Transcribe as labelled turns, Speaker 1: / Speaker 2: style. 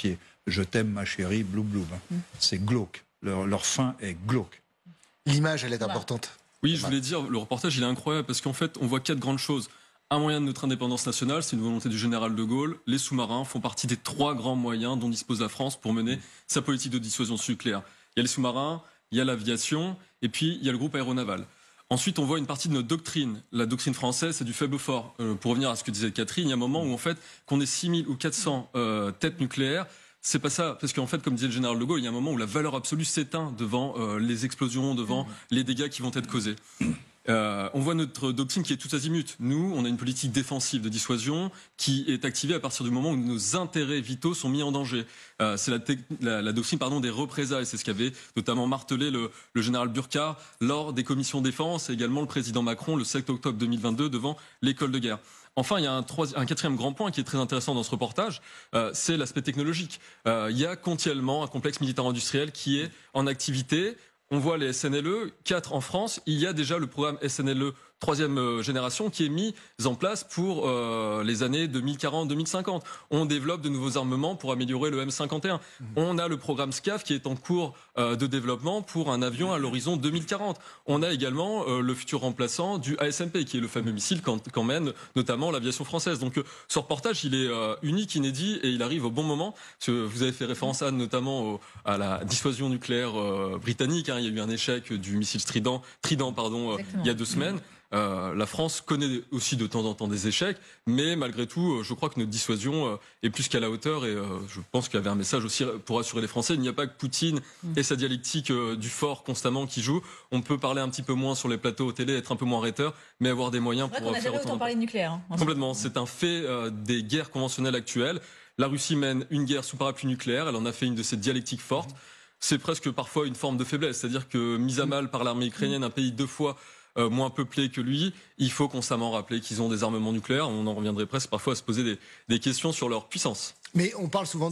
Speaker 1: papier. Je t'aime, ma chérie, blou blou. C'est glauque. Leur fin est glauque.
Speaker 2: L'image, elle est importante.
Speaker 3: Oui, je voulais dire, le reportage, il est incroyable parce qu'en fait, on voit 4 grandes choses. Un moyen de notre indépendance nationale, c'est une volonté du général de Gaulle. Les sous-marins font partie des 3 grands moyens dont dispose la France pour mener sa politique de dissuasion nucléaire. Il y a les sous-marins, il y a l'aviation, et puis il y a le groupe aéronaval. Ensuite, on voit une partie de notre doctrine. La doctrine française, c'est du faible fort. Pour revenir à ce que disait Catherine, il y a un moment où, en fait, qu'on ait 6000 ou 400 têtes nucléaires, c'est pas ça. Parce qu'en fait, comme disait le général de Gaulle, il y a un moment où la valeur absolue s'éteint devant les explosions, devant les dégâts qui vont être causés. On voit notre doctrine qui est tout azimut. Nous, on a une politique défensive de dissuasion qui est activée à partir du moment où nos intérêts vitaux sont mis en danger. C'est la doctrine des représailles. C'est ce qu'avait notamment martelé le général Burkhardt lors des commissions défense et également le président Macron le 7 octobre 2022 devant l'école de guerre. Enfin, il y a un quatrième grand point qui est très intéressant dans ce reportage, c'est l'aspect technologique. Il y a continuellement un complexe militaire-industriel qui est en activité. On voit les SNLE, 4 en France. Il y a déjà le programme SNLE 3e génération qui est mis en place pour les années 2040-2050. On développe de nouveaux armements pour améliorer le M51. On a le programme SCAF qui est en cours de développement pour un avion à l'horizon 2040. On a également le futur remplaçant du ASMP qui est le fameux missile qu'emmène notamment l'aviation française. Donc ce reportage, il est unique, inédit et il arrive au bon moment. Parce que vous avez fait référence notamment à la dissuasion nucléaire britannique. Il y a eu un échec du missile Trident il y a 2 semaines. La France connaît aussi de temps en temps des échecs, mais malgré tout, je crois que notre dissuasion est plus qu'à la hauteur et je pense qu'il y avait un message aussi pour rassurer les Français. Il n'y a pas que Poutine et sa dialectique du fort constamment qui joue. On peut parler un petit peu moins sur les plateaux télé, être un peu moins rhéteur, mais avoir des moyens pour
Speaker 4: faire
Speaker 3: faire
Speaker 4: autant parler de nucléaire.
Speaker 3: Complètement, c'est un fait des guerres conventionnelles actuelles. La Russie mène une guerre sous parapluie nucléaire, elle en a fait une de ses dialectiques fortes. C'est presque parfois une forme de faiblesse, c'est-à-dire que mise à mal par l'armée ukrainienne, un pays 2 fois moins peuplé que lui, il faut constamment rappeler qu'ils ont des armements nucléaires. On en reviendrait presque parfois à se poser des questions sur leur puissance.
Speaker 2: Mais on parle souvent